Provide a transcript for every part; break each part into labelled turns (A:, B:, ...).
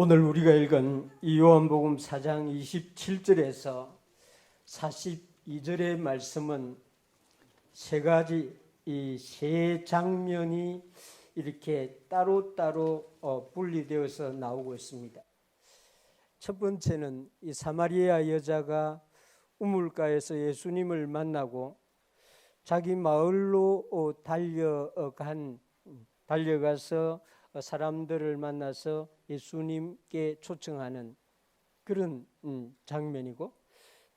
A: 오늘 우리가 읽은 요한복음 4장 27절에서 42절의 말씀은 세 가지 이 세 장면이 이렇게 따로따로 분리되어서 나오고 있습니다. 첫 번째는 이 사마리아 여자가 우물가에서 예수님을 만나고 자기 마을로 달려가서 사람들을 만나서 예수님께 초청하는 그런 장면이고,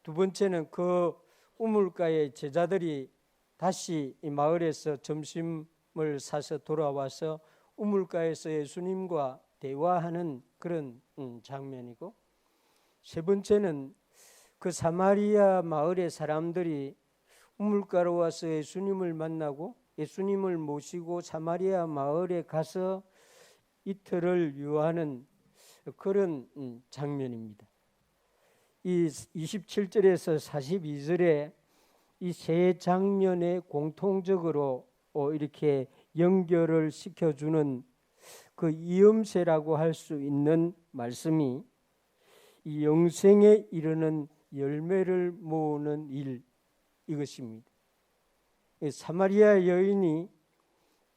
A: 두 번째는 그 우물가의 제자들이 다시 이 마을에서 점심을 사서 돌아와서 우물가에서 예수님과 대화하는 그런 장면이고, 세 번째는 그 사마리아 마을의 사람들이 우물가로 와서 예수님을 만나고 예수님을 모시고 사마리아 마을에 가서 이틀을 유하는 그런 장면입니다. 이 27절에서 42절에 이 세 장면에 공통적으로 이렇게 연결을 시켜주는 그 이음새라고 할 수 있는 말씀이 이 영생에 이르는 열매를 모으는 일, 이것입니다. 사마리아 여인이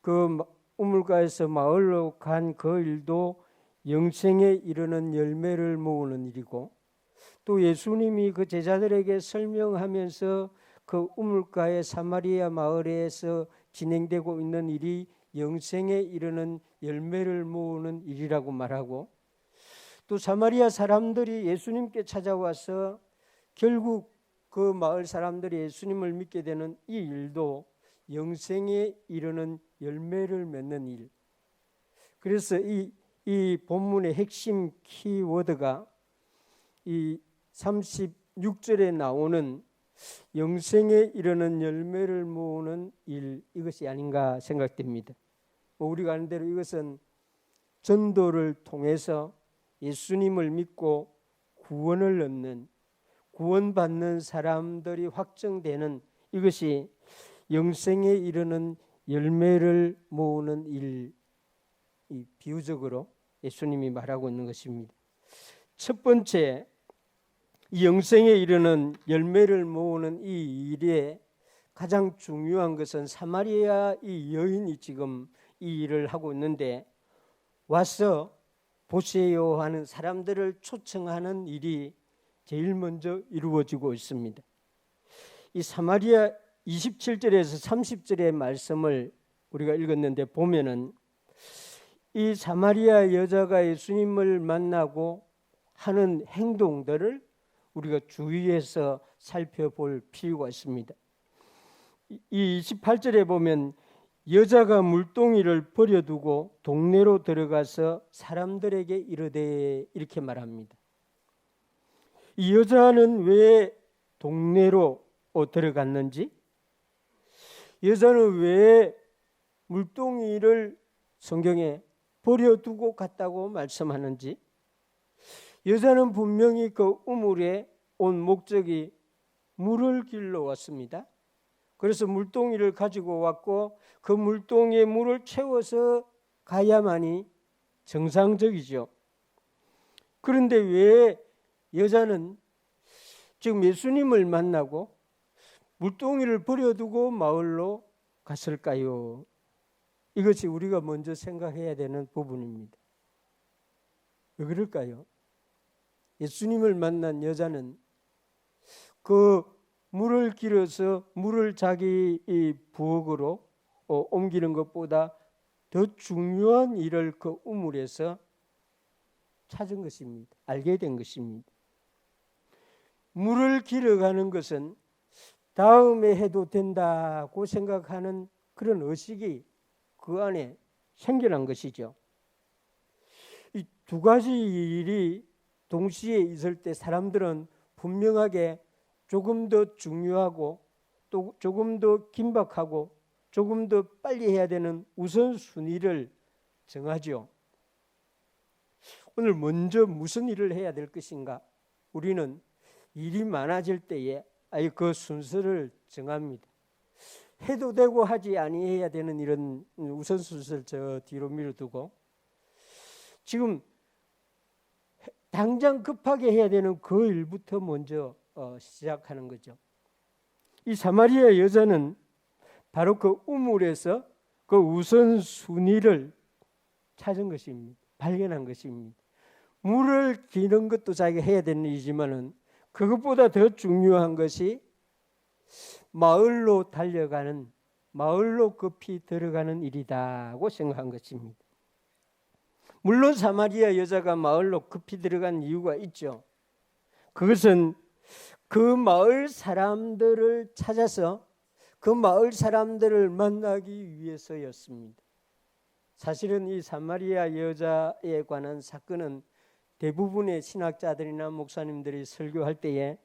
A: 그 우물가에서 마을로 간 그 일도 영생에 이르는 열매를 모으는 일이고, 또 예수님이 그 제자들에게 설명하면서 그 우물가의 사마리아 마을에서 진행되고 있는 일이 영생에 이르는 열매를 모으는 일이라고 말하고, 또 사마리아 사람들이 예수님께 찾아와서 결국 그 마을 사람들이 예수님을 믿게 되는 이 일도 영생에 이르는 열매를 맺는 일. 그래서 이 본문의 핵심 키워드가 이 36절에 나오는 영생에 이르는 열매를 모으는 일, 이것이 아닌가 생각됩니다. 우리가 아는 대로 이것은 전도를 통해서 예수님을 믿고 구원을 얻는, 구원받는 사람들이 확정되는, 이것이 영생에 이르는 열매를 모으는 일, 이 비유적으로 예수님이 말하고 있는 것입니다. 첫 번째, 이 영생에 이르는 열매를 모으는 이 일에 가장 중요한 것은 사마리아 이 여인이 지금 이 일을 하고 있는데, 와서 보세요 하는 사람들을 초청하는 일이 제일 먼저 이루어지고 있습니다. 이 사마리아 27절에서 30절의 말씀을 우리가 읽었는데 보면은 이 사마리아 여자가 예수님을 만나고 하는 행동들을 우리가 주의해서 살펴볼 필요가 있습니다. 이 28절에 보면 여자가 물동이를 버려두고 동네로 들어가서 사람들에게 이르되, 이렇게 말합니다. 이 여자는 왜 동네로 들어갔는지, 여자는 왜 물동이를 성경에 버려두고 갔다고 말씀하는지, 여자는 분명히 그 우물에 온 목적이 물을 길러 왔습니다. 그래서 물동이를 가지고 왔고 그 물동이에 물을 채워서 가야만이 정상적이죠. 그런데 왜 여자는 지금 예수님을 만나고 물동이를 버려두고 마을로 갔을까요? 이것이 우리가 먼저 생각해야 되는 부분입니다. 왜 그럴까요? 예수님을 만난 여자는 그 물을 길어서 물을 자기 이 부엌으로 옮기는 것보다 더 중요한 일을 그 우물에서 찾은 것입니다. 알게 된 것입니다. 물을 길어가는 것은 다음에 해도 된다고 생각하는 그런 의식이 그 안에 생겨난 것이죠. 이 두 가지 일이 동시에 있을 때 사람들은 분명하게 조금 더 중요하고 또 조금 더 긴박하고 조금 더 빨리 해야 되는 우선순위를 정하죠. 오늘 먼저 무슨 일을 해야 될 것인가? 우리는 일이 많아질 때에 아예 그 순서를 정합니다. 해도 되고 하지 아니해야 되는 이런 우선순서를 저 뒤로 밀어두고, 지금 당장 급하게 해야 되는 그 일부터 먼저 시작하는 거죠. 이 사마리아 여자는 바로 그 우물에서 그 우선순위를 찾은 것입니다. 발견한 것입니다. 물을 기는 것도 자기가 해야 되는 일이지만은 그것보다 더 중요한 것이 마을로 달려가는, 마을로 급히 들어가는 일이다고 생각한 것입니다. 물론 사마리아 여자가 마을로 급히 들어간 이유가 있죠. 그것은 그 마을 사람들을 찾아서 그 마을 사람들을 만나기 위해서였습니다. 사실은 이 사마리아 여자에 관한 사건은 대부분의 신학자들이나 목사님들이 설교할 때에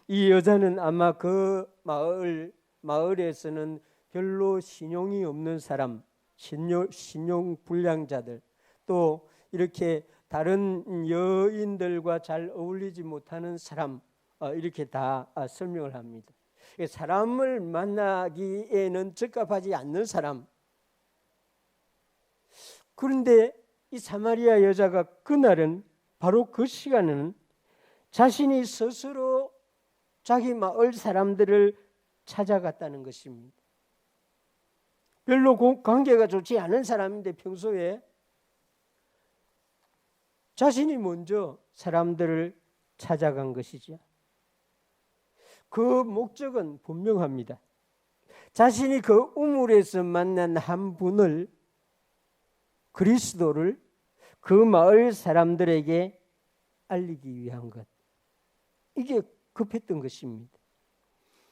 A: 이 여자는 아마 그 마을에서는 별로 신용이 없는 사람, 신용 불량자들, 또 이렇게 다른 여인들과 잘 어울리지 못하는 사람, 이렇게 다 설명을 합니다. 사람을 만나기에는 적합하지 않는 사람. 그런데 이 사마리아 여자가 그날은, 바로 그 시간은 자신이 스스로 자기 마을 사람들을 찾아갔다는 것입니다. 별로 관계가 좋지 않은 사람인데 평소에 자신이 먼저 사람들을 찾아간 것이죠. 그 목적은 분명합니다. 자신이 그 우물에서 만난 한 분을, 그리스도를 그 마을 사람들에게 알리기 위한 것. 이게 급했던 것입니다.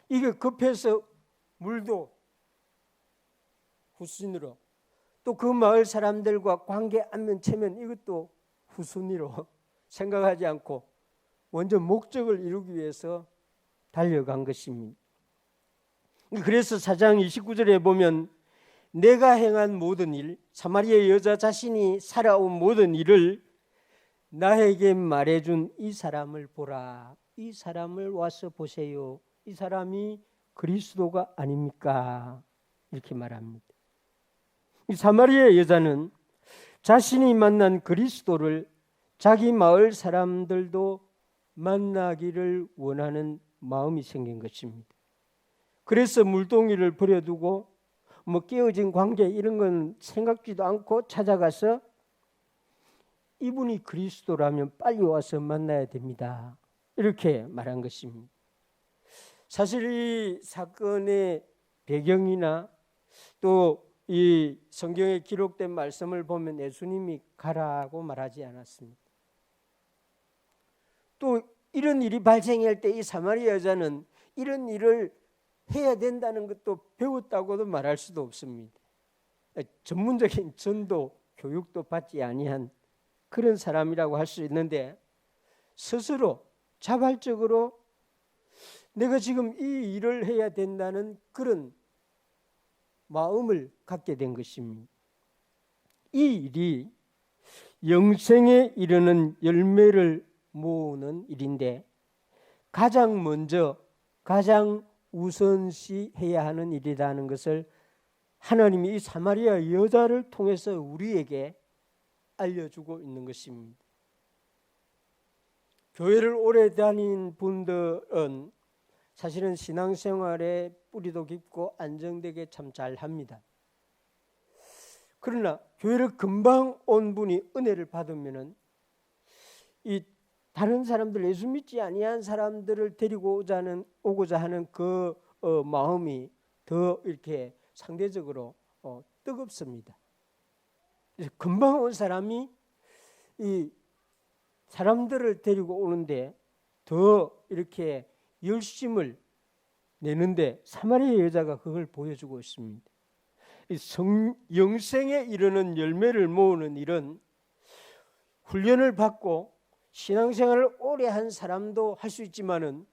A: 이게 급해서 물도 후순위로, 또 그 마을 사람들과 관계 안면 체면, 이것도 후순위로 생각하지 않고 먼저 목적을 이루기 위해서 달려간 것입니다. 그래서 4장 29절에 보면 내가 행한 모든 일, 사마리아 여자 자신이 살아온 모든 일을 나에게 말해준 이 사람을 보라. 이 사람을 와서 보세요. 이 사람이 그리스도가 아닙니까? 이렇게 말합니다. 이 사마리아 여자는 자신이 만난 그리스도를 자기 마을 사람들도 만나기를 원하는 마음이 생긴 것입니다. 그래서 물동이를 버려두고 깨어진 관계 이런 건 생각지도 않고 찾아가서 이분이 그리스도라면 빨리 와서 만나야 됩니다. 이렇게 말한 것입니다. 사실 이 사건의 배경이나 또 이 성경에 기록된 말씀을 보면 예수님이 가라고 말하지 않았습니다. 또 이런 일이 발생할 때 이 사마리아 여자는 이런 일을 해야 된다는 것도 배웠다고도 말할 수도 없습니다. 전문적인 전도 교육도 받지 아니한 그런 사람이라고 할 수 있는데 스스로 자발적으로 내가 지금 이 일을 해야 된다는 그런 마음을 갖게 된 것입니다. 이 일이 영생에 이르는 열매를 모으는 일인데 가장 먼저, 가장 우선시해야 하는 일이라는 것을 하나님이 이 사마리아 여자를 통해서 우리에게 알려주고 있는 것입니다. 교회를 오래 다닌 분들은 사실은 신앙생활에 뿌리도 깊고 안정되게 참 잘합니다. 그러나 교회를 금방 온 분이 은혜를 받으면은 이 다른 사람들, 예수 믿지 아니한 사람들을 데리고 오고자 하는 그 마음이 더 이렇게 상대적으로 뜨겁습니다. 금방 온 사람이 이 사람들을 데리고 오는데 더 이렇게 열심을 내는데 사마리아 여자가 그걸 보여주고 있습니다. 영생에 이르는 열매를 모으는 일은 훈련을 받고 신앙생활을 오래 한 사람도 할 수 있지만은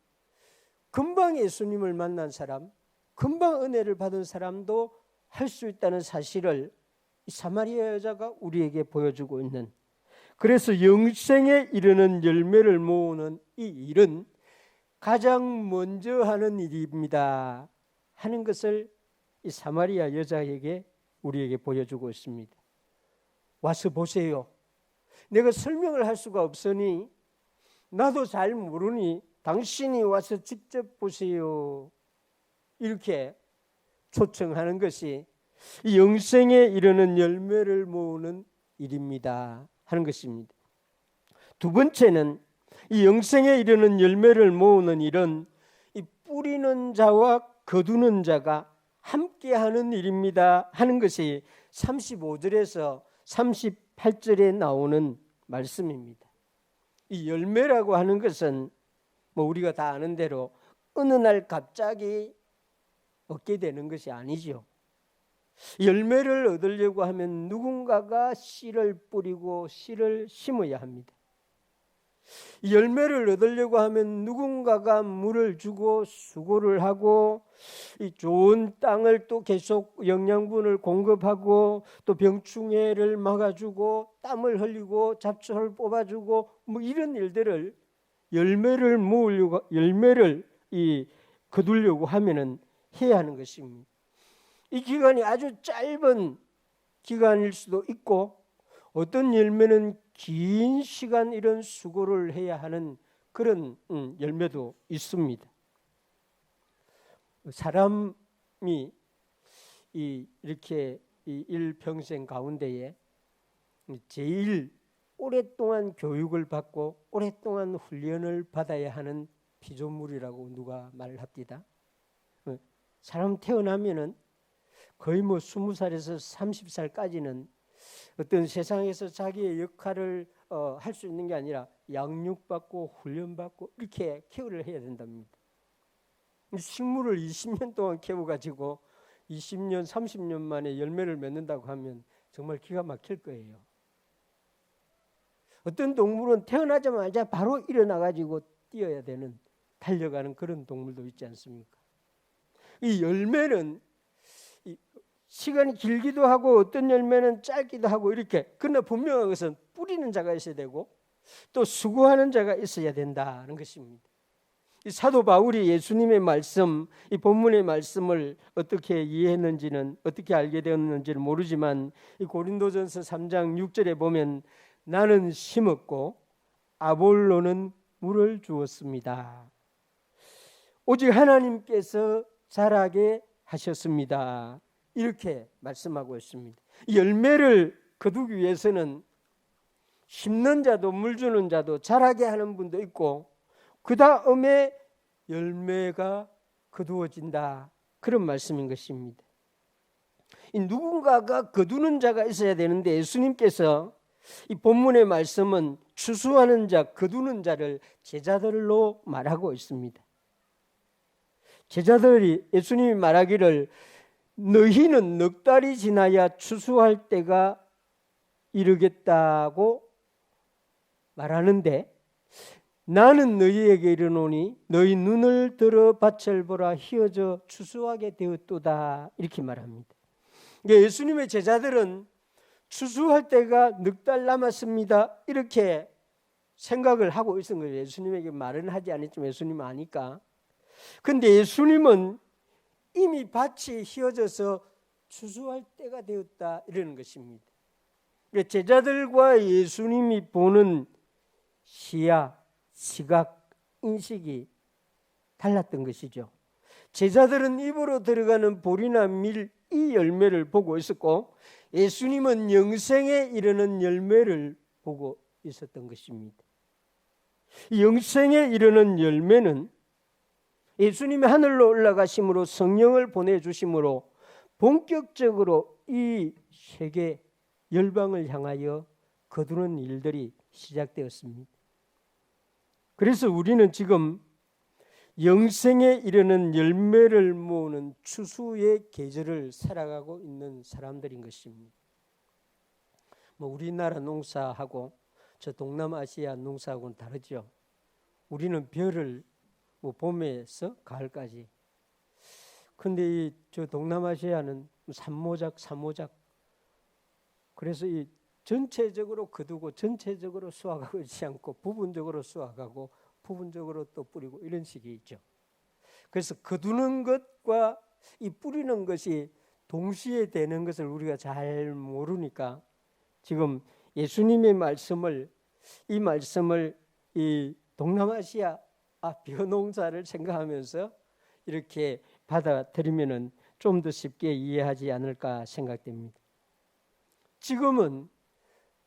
A: 금방 예수님을 만난 사람, 금방 은혜를 받은 사람도 할 수 있다는 사실을 이 사마리아 여자가 우리에게 보여주고 있는, 그래서 영생에 이르는 열매를 모으는 이 일은 가장 먼저 하는 일입니다 하는 것을 이 사마리아 여자에게 우리에게 보여주고 있습니다. 와서 보세요. 내가 설명을 할 수가 없으니 나도 잘 모르니 당신이 와서 직접 보세요. 이렇게 초청하는 것이 이 영생에 이르는 열매를 모으는 일입니다 하는 것입니다. 두 번째는 이 영생에 이르는 열매를 모으는 일은 이 뿌리는 자와 거두는 자가 함께하는 일입니다 하는 것이 35절에서 38절에 나오는 말씀입니다. 이 열매라고 하는 것은 뭐 우리가 다 아는 대로 어느 날 갑자기 얻게 되는 것이 아니죠. 열매를 얻으려고 하면 누군가가 씨를 뿌리고 씨를 심어야 합니다. 열매를 얻으려고 하면 누군가가 물을 주고 수고를 하고 이 좋은 땅을 또 계속 영양분을 공급하고 또 병충해를 막아주고 땀을 흘리고 잡초를 뽑아주고 뭐 이런 일들을 열매를 모으려고 열매를 거두려고 하면은 해야 하는 것입니다. 이 기간이 아주 짧은 기간일 수도 있고 어떤 열매는 긴 시간 이런 수고를 해야 하는 그런 열매도 있습니다. 사람이 이렇게 일평생 가운데에 제일 오랫동안 교육을 받고 오랫동안 훈련을 받아야 하는 피조물이라고 누가 말을 합니다. 사람 태어나면은 거의 뭐 20살에서 30살까지는 어떤 세상에서 자기의 역할을 할 수 있는 게 아니라 양육받고 훈련받고 이렇게 케어를 해야 된답니다. 식물을 20년 동안 키워가지고 20년, 30년 만에 열매를 맺는다고 하면 정말 기가 막힐 거예요. 어떤 동물은 태어나자마자 바로 일어나가지고 뛰어야 되는, 달려가는 그런 동물도 있지 않습니까? 이 열매는 시간이 길기도 하고 어떤 열매는 짧기도 하고 이렇게, 그러나 분명한 것은 뿌리는 자가 있어야 되고 또 수고하는 자가 있어야 된다는 것입니다. 이 사도 바울이 예수님의 말씀, 이 본문의 말씀을 어떻게 이해했는지는, 어떻게 알게 되었는지는 모르지만 이 고린도전서 3장 6절에 보면 나는 심었고 아볼로는 물을 주었습니다. 오직 하나님께서 자라게 하셨습니다. 이렇게 말씀하고 있습니다. 이 열매를 거두기 위해서는 심는 자도 물 주는 자도 자라게 하는 분도 있고 그 다음에 열매가 거두어진다, 그런 말씀인 것입니다. 이 누군가가 거두는 자가 있어야 되는데 예수님께서 이 본문의 말씀은 추수하는 자, 거두는 자를 제자들로 말하고 있습니다. 제자들이 예수님이 말하기를 너희는 넉 달이 지나야 추수할 때가 이르겠다고 말하는데 나는 너희에게 이르노니 너희 눈을 들어 밭을 보라 휘어져 추수하게 되었도다, 이렇게 말합니다. 그러니까 예수님의 제자들은 추수할 때가 넉 달 남았습니다 이렇게 생각을 하고 있은 거예요. 예수님에게 말은 하지 않았지만 예수님은 아니까. 그런데 예수님은 이미 밭이 휘어져서 추수할 때가 되었다 이러는 것입니다. 그러니까 제자들과 예수님이 보는 시야, 시각, 인식이 달랐던 것이죠. 제자들은 입으로 들어가는 보리나 밀, 이 열매를 보고 있었고 예수님은 영생에 이르는 열매를 보고 있었던 것입니다. 영생에 이르는 열매는 예수님이 하늘로 올라가심으로 성령을 보내주심으로 본격적으로 이 세계 열방을 향하여 거두는 일들이 시작되었습니다. 그래서 우리는 지금 영생에 이르는 열매를 모으는 추수의 계절을 살아가고 있는 사람들인 것입니다. 뭐 우리나라 농사하고 저 동남아시아 농사하고는 다르죠. 우리는 벼를 뭐 봄에서 가을까지. 근데 저 동남아시아는 산모작. 그래서 이 전체적으로 거두고 전체적으로 수확하고 있지 않고 부분적으로 수확하고 부분적으로 또 뿌리고 이런 식이 있죠. 그래서 거두는 것과 이 뿌리는 것이 동시에 되는 것을 우리가 잘 모르니까 지금 예수님의 말씀을, 이 말씀을 이 동남아시아 벼농사를 생각하면서 이렇게 받아들이면은 좀 더 쉽게 이해하지 않을까 생각됩니다. 지금은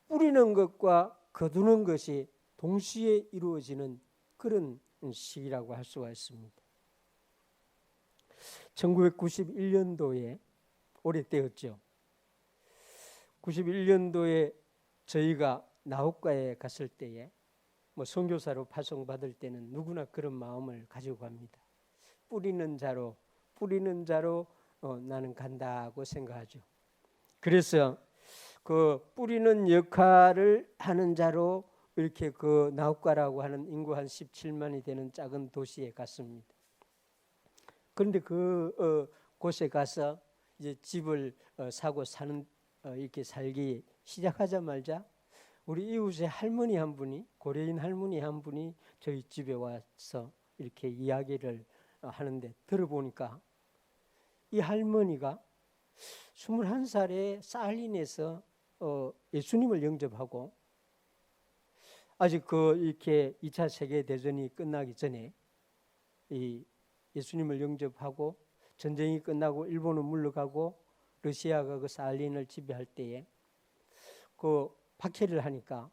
A: 뿌리는 것과 거두는 것이 동시에 이루어지는 그런 시기라고 할 수가 있습니다. 1991년도에 올해 때였죠. 91년도에 저희가 나옥가에 갔을 때에 선교사로 파송받을 때는 누구나 그런 마음을 가지고 갑니다. 뿌리는 자로 나는 간다고 생각하죠. 그래서 그 뿌리는 역할을 하는 자로 이렇게 그 나옥가라고 하는 인구 한 17만이 되는 작은 도시에 갔습니다. 그런데 곳에 가서 이제 집을 사고 사는 이렇게 살기 시작하자마자 우리 이웃의 할머니 한 분이, 고려인 할머니 한 분이 저희 집에 와서 이렇게 이야기를 하는데 들어보니까 이 할머니가 21살에 사할린에서 예수님을 영접하고 아직 이렇게 2차 세계대전이 끝나기 전에 이 예수님을 영접하고 전쟁이 끝나고 일본은 물러가고 러시아가 그 사할린을 지배할 때에 그 박해를 하니까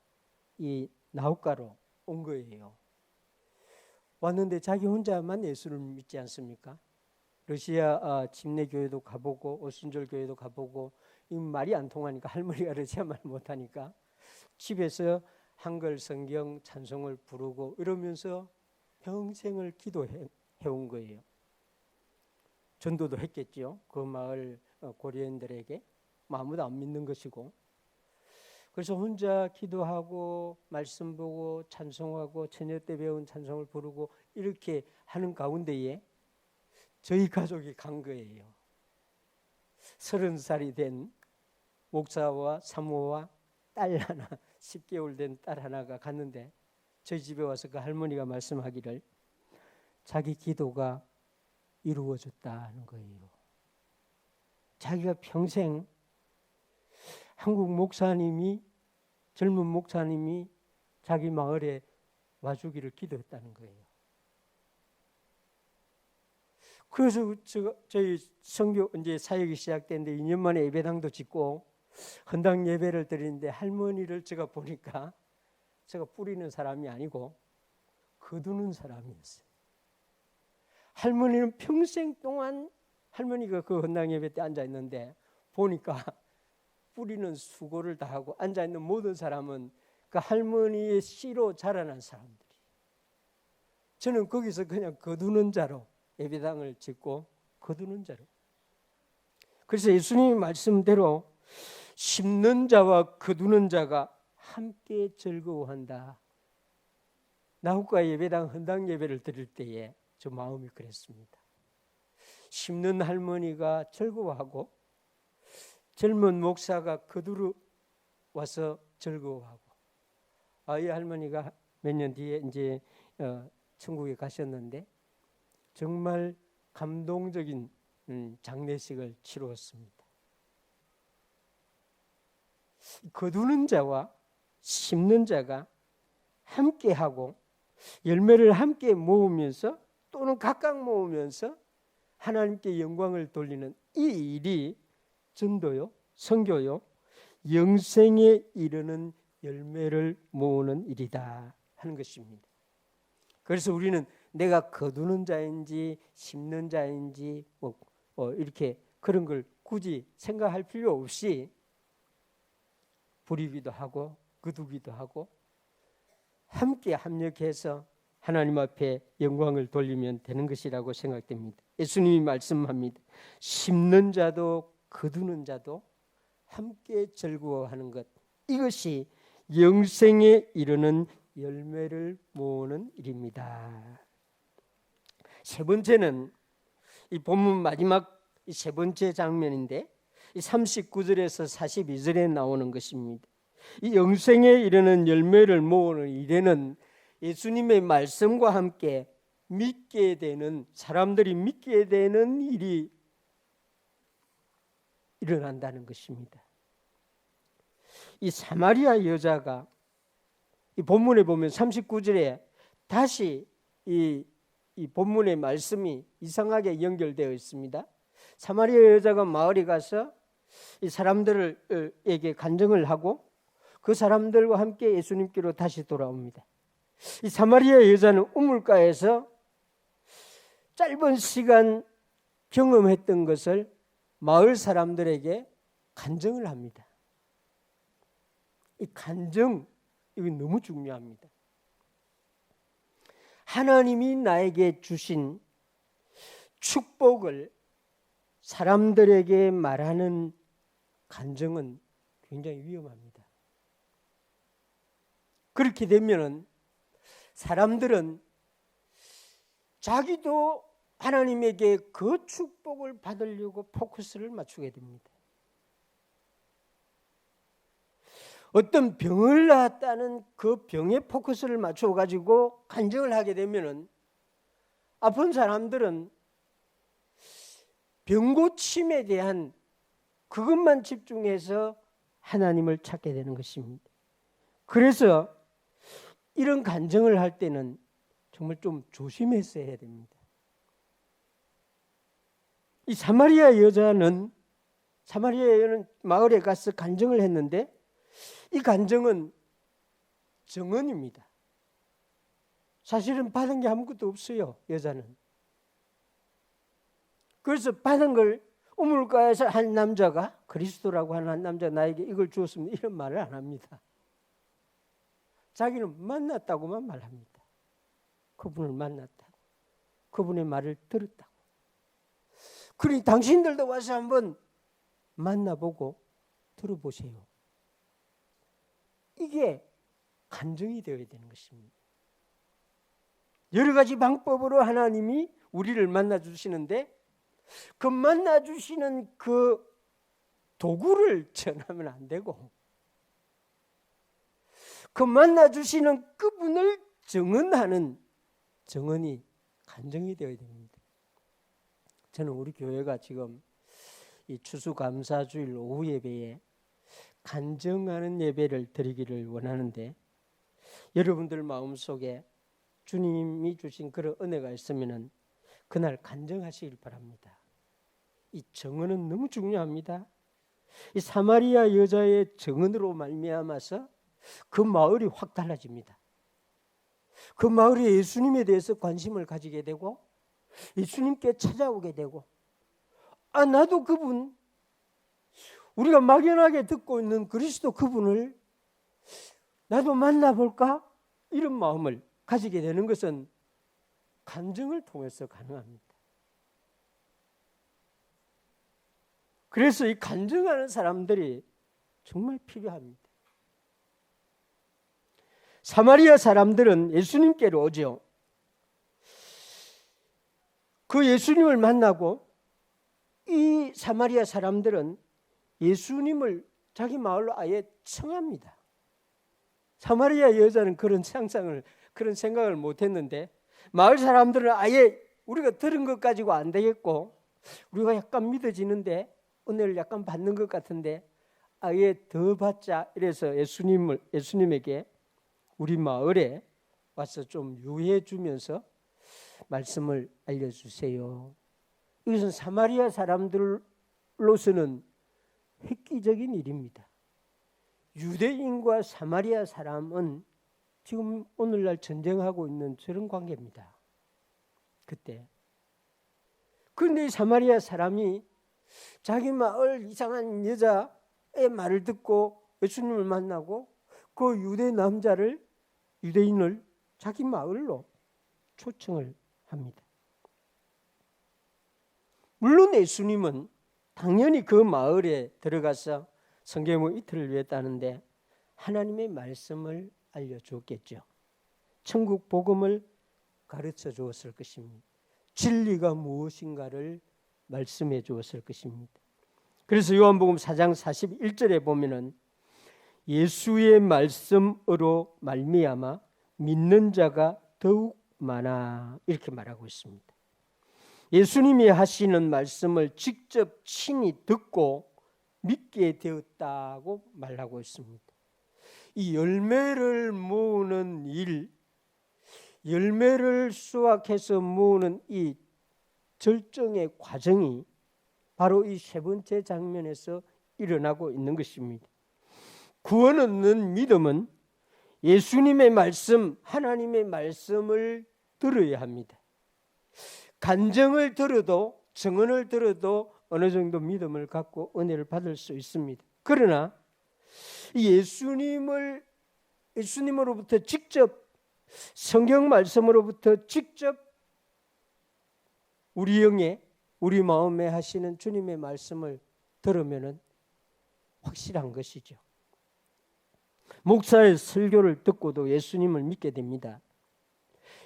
A: 이 나옥가로 온 거예요. 왔는데 자기 혼자만 예수를 믿지 않습니까? 러시아 침례교회도 가보고 오순절 교회도 가보고 이 말이 안 통하니까 할머니가 러시아 말 못하니까 집에서 한글 성경 찬송을 부르고 이러면서 평생을 기도해 온 거예요. 전도도 했겠죠. 그 마을 고려인들에게 아무도 안 믿는 것이고. 그래서 혼자 기도하고 말씀 보고 찬송하고 처녀 때 배운 찬송을 부르고 이렇게 하는 가운데에 저희 가족이 간 거예요. 30살이 된 목사와 사모와 딸 하나, 10개월 된 딸 하나가 갔는데 저희 집에 와서 그 할머니가 말씀하기를 자기 기도가 이루어졌다는 거예요. 자기가 평생 한국 목사님이, 젊은 목사님이 자기 마을에 와주기를 기도했다는 거예요. 그래서 저희 선교 이제 사역이 시작됐는데 2년 만에 예배당도 짓고 헌당 예배를 드리는데 할머니를 제가 보니까 제가 뿌리는 사람이 아니고 거두는 사람이었어요. 할머니는 평생 동안 할머니가 그 헌당 예배 때 앉아 있는데 보니까 뿌리는 수고를 다 하고 앉아 있는 모든 사람은 그 할머니의 씨로 자라난 사람들이. 저는 거기서 그냥 거두는 자로 예배당을 짓고 거두는 자로. 그래서 예수님의 말씀대로 심는 자와 거두는 자가 함께 즐거워한다. 나옥가 예배당 헌당 예배를 드릴 때에 저 마음이 그랬습니다. 심는 할머니가 즐거워하고 젊은 목사가 거두러 와서 즐거워하고 이 할머니가 몇 년 뒤에 이제 천국에 가셨는데 정말 감동적인 장례식을 치루었습니다. 거두는 자와 심는 자가 함께하고 열매를 함께 모으면서 또는 각각 모으면서 하나님께 영광을 돌리는 이 일이 전도요, 선교요, 영생에 이르는 열매를 모으는 일이다 하는 것입니다. 그래서 우리는 내가 거두는 자인지 심는 자인지 이렇게 그런 걸 굳이 생각할 필요 없이 부리기도 하고 거두기도 하고 함께 합력해서 하나님 앞에 영광을 돌리면 되는 것이라고 생각됩니다. 예수님이 말씀합니다. 심는 자도 거두는 자도 함께 즐거워하는 것, 이것이 영생에 이르는 열매를 모으는 일입니다. 세 번째는 이 본문 마지막 세 번째 장면인데 이 39절에서 42절에 나오는 것입니다. 이 영생에 이르는 열매를 모으는 일에는 예수님의 말씀과 함께 믿게 되는 사람들이 믿게 되는 일이 일어난다는 것입니다. 이 사마리아 여자가 이 본문에 보면 39절에 다시 이 본문의 말씀이 이상하게 연결되어 있습니다. 사마리아 여자가 마을에 가서 이 사람들에게 간증을 하고 그 사람들과 함께 예수님께로 다시 돌아옵니다. 이 사마리아 여자는 우물가에서 짧은 시간 경험했던 것을 마을 사람들에게 간증을 합니다. 이 간증, 이거 너무 중요합니다. 하나님이 나에게 주신 축복을 사람들에게 말하는 간증은 굉장히 위험합니다. 그렇게 되면은 사람들은 자기도 하나님에게 그 축복을 받으려고 포커스를 맞추게 됩니다. 어떤 병을 낳았다는 그 병에 포커스를 맞춰가지고 간증을 하게 되면은 아픈 사람들은 병 고침에 대한 그것만 집중해서 하나님을 찾게 되는 것입니다. 그래서 이런 간증을 할 때는 정말 좀 조심해서 해야 됩니다. 이 사마리아 여자는 마을에 가서 간증을 했는데 이 간증은 정언입니다. 사실은 받은 게 아무것도 없어요, 여자는. 그래서 받은 걸 우물가에서 한 남자가, 그리스도라고 하는 한 남자가 나에게 이걸 주었습니다, 이런 말을 안 합니다. 자기는 만났다고만 말합니다. 그분을 만났다고, 그분의 말을 들었다고. 그러니 당신들도 와서 한번 만나보고 들어보세요. 이게 간증이 되어야 되는 것입니다. 여러 가지 방법으로 하나님이 우리를 만나주시는데 그 만나주시는 그 도구를 전하면 안 되고 그 만나주시는 그분을 증언하는 증언이 간증이 되어야 됩니다. 저는 우리 교회가 지금 이 추수감사주일 오후 예배에 간증하는 예배를 드리기를 원하는데 여러분들 마음속에 주님이 주신 그런 은혜가 있으면 그날 간증하시길 바랍니다. 이 증언은 너무 중요합니다. 이 사마리아 여자의 증언으로 말미암아서 그 마을이 확 달라집니다. 그 마을이 예수님에 대해서 관심을 가지게 되고 예수님께 찾아오게 되고 나도 그분, 우리가 막연하게 듣고 있는 그리스도 그분을 나도 만나볼까? 이런 마음을 가지게 되는 것은 간증을 통해서 가능합니다. 그래서 이 간증하는 사람들이 정말 필요합니다. 사마리아 사람들은 예수님께로 오죠. 그 예수님을 만나고 이 사마리아 사람들은 예수님을 자기 마을로 아예 청합니다. 사마리아 여자는 그런 생각을 못했는데 마을 사람들은 아예 우리가 들은 것 가지고 안 되겠고 우리가 약간 믿어지는데 은혜를 약간 받는 것 같은데 아예 더 받자 이래서 예수님에게 우리 마을에 와서 좀 유해 주면서 말씀을 알려주세요. 이것은 사마리아 사람들로서는 획기적인 일입니다. 유대인과 사마리아 사람은 지금 오늘날 전쟁하고 있는 저런 관계입니다. 그때. 그런데 이 사마리아 사람이 자기 마을 이상한 여자의 말을 듣고 예수님을 만나고 그 유대인을 자기 마을로 초청을 합니다. 물론 예수님은 당연히 그 마을에 들어가서 성경의 이틀을 외웠다는데 하나님의 말씀을 알려주었겠죠. 천국 복음을 가르쳐 주었을 것입니다. 진리가 무엇인가를 말씀해 주었을 것입니다. 그래서 요한복음 4장 41절에 보면은 예수의 말씀으로 말미암아 믿는 자가 더욱 많아 이렇게 말하고 있습니다. 예수님이 하시는 말씀을 직접 친히 듣고 믿게 되었다고 말하고 있습니다. 이 열매를 모으는 일, 열매를 수확해서 모으는 이 절정의 과정이 바로 이 세 번째 장면에서 일어나고 있는 것입니다. 구원 얻는 믿음은 예수님의 말씀, 하나님의 말씀을 들어야 합니다. 간증을 들어도, 증언을 들어도 어느 정도 믿음을 갖고 은혜를 받을 수 있습니다. 그러나 예수님으로부터 직접, 성경 말씀으로부터 직접 우리 영에, 우리 마음에 하시는 주님의 말씀을 들으면 확실한 것이죠. 목사의 설교를 듣고도 예수님을 믿게 됩니다.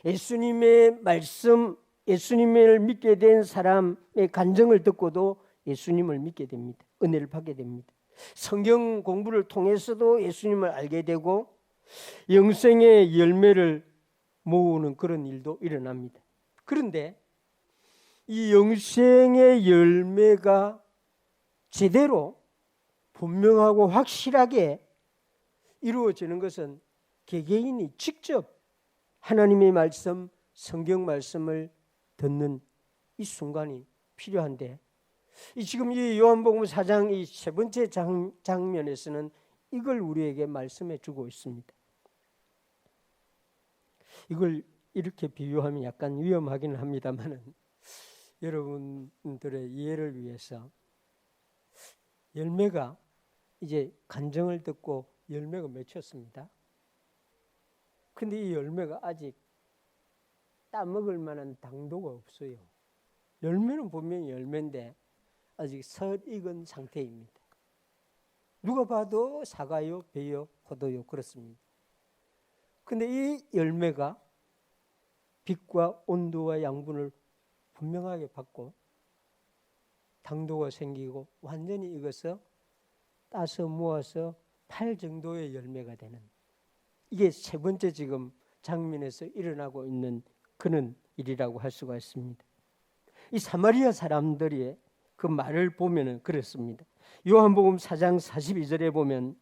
A: 예수님의 말씀, 예수님을 믿게 된 사람의 간증을 듣고도 예수님을 믿게 됩니다. 은혜를 받게 됩니다. 성경 공부를 통해서도 예수님을 알게 되고 영생의 열매를 모으는 그런 일도 일어납니다. 그런데 이 영생의 열매가 제대로 분명하고 확실하게 이루어지는 것은 개개인이 직접 하나님의 말씀, 성경 말씀을 듣는 이 순간이 필요한데, 지금 이 요한복음 4장 이 세 번째 장면에서는 이걸 우리에게 말씀해 주고 있습니다. 이걸 이렇게 비유하면 약간 위험하기는 합니다만은 여러분들의 이해를 위해서, 열매가 이제 간증을 듣고 열매가 맺혔습니다. 근데 이 열매가 아직 따먹을 만한 당도가 없어요. 열매는 분명히 열매인데 아직 설익은 상태입니다. 누가 봐도 사과요, 배요, 포도요 그렇습니다. 근데 이 열매가 빛과 온도와 양분을 분명하게 받고 당도가 생기고 완전히 익어서 따서 모아서 팔 정도의 열매가 되는, 이게 세 번째 지금 장면에서 일어나고 있는 그런 일이라고 할 수가 있습니다. 이 사마리아 사람들의 그 말을 보면은 그렇습니다. 요한복음 4장 42절에 보면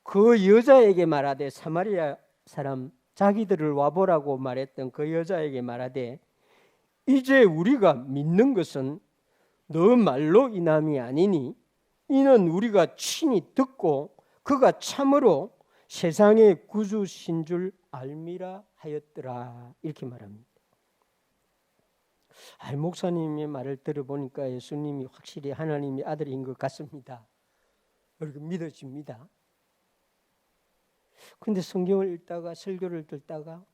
A: 그 여자에게 말하되, 사마리아 사람 자기들을 와보라고 말했던 그 여자에게 말하되, 이제 우리가 믿는 것은 너 말로 인함이 아니니 이는 우리가 친히 듣고 그가 참으로 세상의 구주신 줄 알미라 하였더라, 이렇게 말합니다. 목사님의 말을 들어보니까 예수님이 확실히 하나님의 아들인 것 같습니다. 그렇게 믿어집니다. 그런데 성경을 읽다가, 설교를 듣다가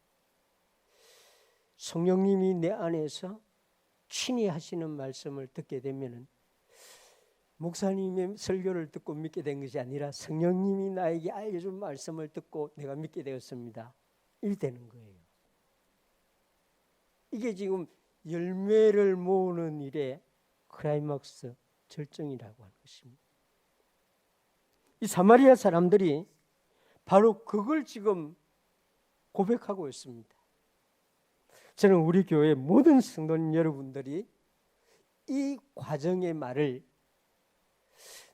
A: 성령님이 내 안에서 친히 하시는 말씀을 듣게 되면은 목사님의 설교를 듣고 믿게 된 것이 아니라 성령님이 나에게 알려준 말씀을 듣고 내가 믿게 되었습니다. 이렇게 되는 거예요. 이게 지금 열매를 모으는 일의 클라이막스, 절정이라고 하는 것입니다. 이 사마리아 사람들이 바로 그걸 지금 고백하고 있습니다. 저는 우리 교회 모든 성도님 여러분들이 이 과정의 말을,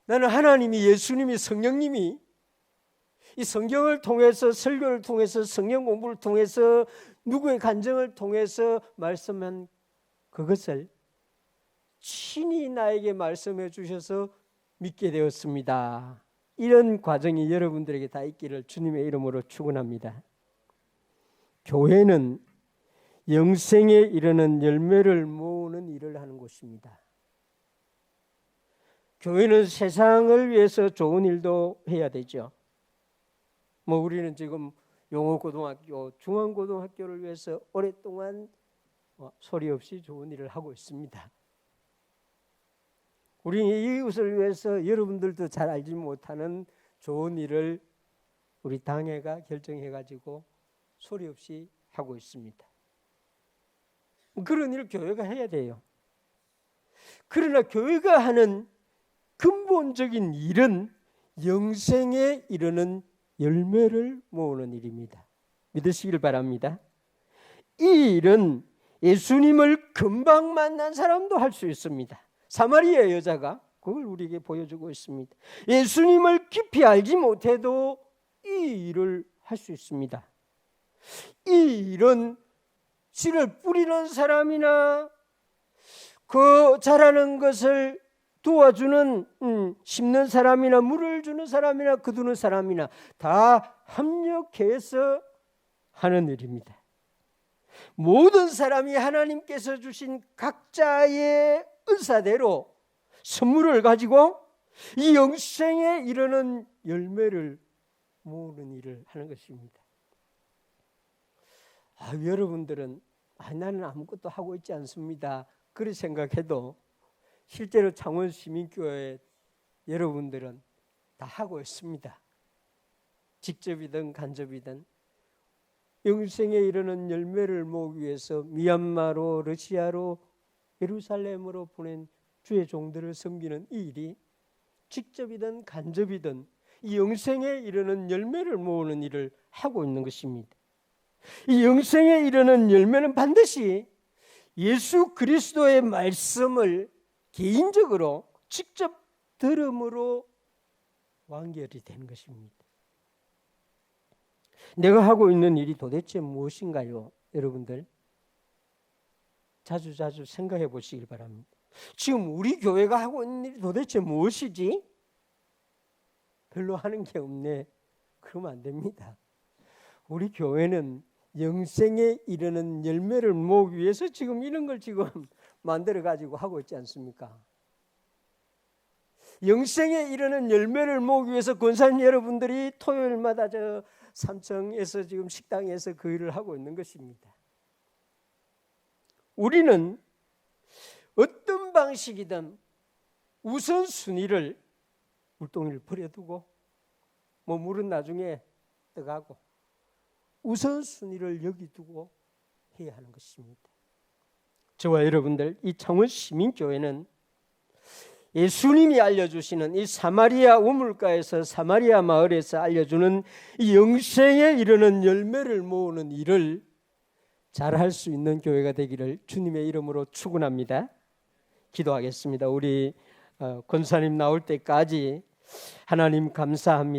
A: 나는 하나님이, 예수님이, 성령님이 이 성경을 통해서, 설교를 통해서, 성경 공부를 통해서, 누구의 간증을 통해서 말씀한 그것을 친히 나에게 말씀해 주셔서 믿게 되었습니다. 이런 과정이 여러분들에게 다 있기를 주님의 이름으로 축원합니다. 교회는 영생에 이르는 열매를 모으는 일을 하는 곳입니다. 교회는 세상을 위해서 좋은 일도 해야 되죠. 우리는 지금 용호고등학교, 중앙고등학교를 위해서 오랫동안 소리 없이 좋은 일을 하고 있습니다. 우리는 이웃을 위해서 여러분들도 잘 알지 못하는 좋은 일을 우리 당회가 결정해가지고 소리 없이 하고 있습니다. 그런 일을 교회가 해야 돼요. 그러나 교회가 하는 근본적인 일은 영생에 이르는 열매를 모으는 일입니다. 믿으시길 바랍니다. 이 일은 예수님을 금방 만난 사람도 할 수 있습니다. 사마리아 여자가 그걸 우리에게 보여주고 있습니다. 예수님을 깊이 알지 못해도 이 일을 할 수 있습니다. 이런 씨를 뿌리는 사람이나 그 자라는 것을 도와주는 심는 사람이나 물을 주는 사람이나 거두는 사람이나 다 합력해서 하는 일입니다. 모든 사람이 하나님께서 주신 각자의 은사대로 선물을 가지고 이 영생에 이르는 열매를 모으는 일을 하는 것입니다. 여러분들은 나는 아무것도 하고 있지 않습니다. 그렇게 생각해도 실제로 창원시민교회 여러분들은 다 하고 있습니다. 직접이든 간접이든 영생에 이르는 열매를 모으기 위해서 미얀마로, 러시아로, 예루살렘으로 보낸 주의 종들을 섬기는 이 일이 직접이든 간접이든 이 영생에 이르는 열매를 모으는 일을 하고 있는 것입니다. 이 영생에 이르는 열매는 반드시 예수 그리스도의 말씀을 개인적으로 직접 들음으로 완결이 되는 것입니다. 내가 하고 있는 일이 도대체 무엇인가요? 여러분들 자주 생각해 보시길 바랍니다. 지금 우리 교회가 하고 있는 일이 도대체 무엇이지? 별로 하는 게 없네. 그러면 안 됩니다. 우리 교회는 영생에 이르는 열매를 모으기 위해서 지금 이런 걸 지금 만들어 가지고 하고 있지 않습니까? 영생에 이르는 열매를 모으기 위해서 권사님 여러분들이 토요일마다 저 삼청에서 지금 식당에서 그 일을 하고 있는 것입니다. 우리는 어떤 방식이든 우선순위를 물동이를 버려두고 물은 나중에 떠가고 우선순위를 여기 두고 해야 하는 것입니다. 저와 여러분들 이 창원시민교회는 예수님이 알려주시는 이 사마리아 우물가에서 사마리아 마을에서 알려주는 이 영생에 이르는 열매를 모으는 일을 잘할 수 있는 교회가 되기를 주님의 이름으로 축원합니다. 기도하겠습니다. 우리 권사님 나올 때까지 하나님 감사합니다.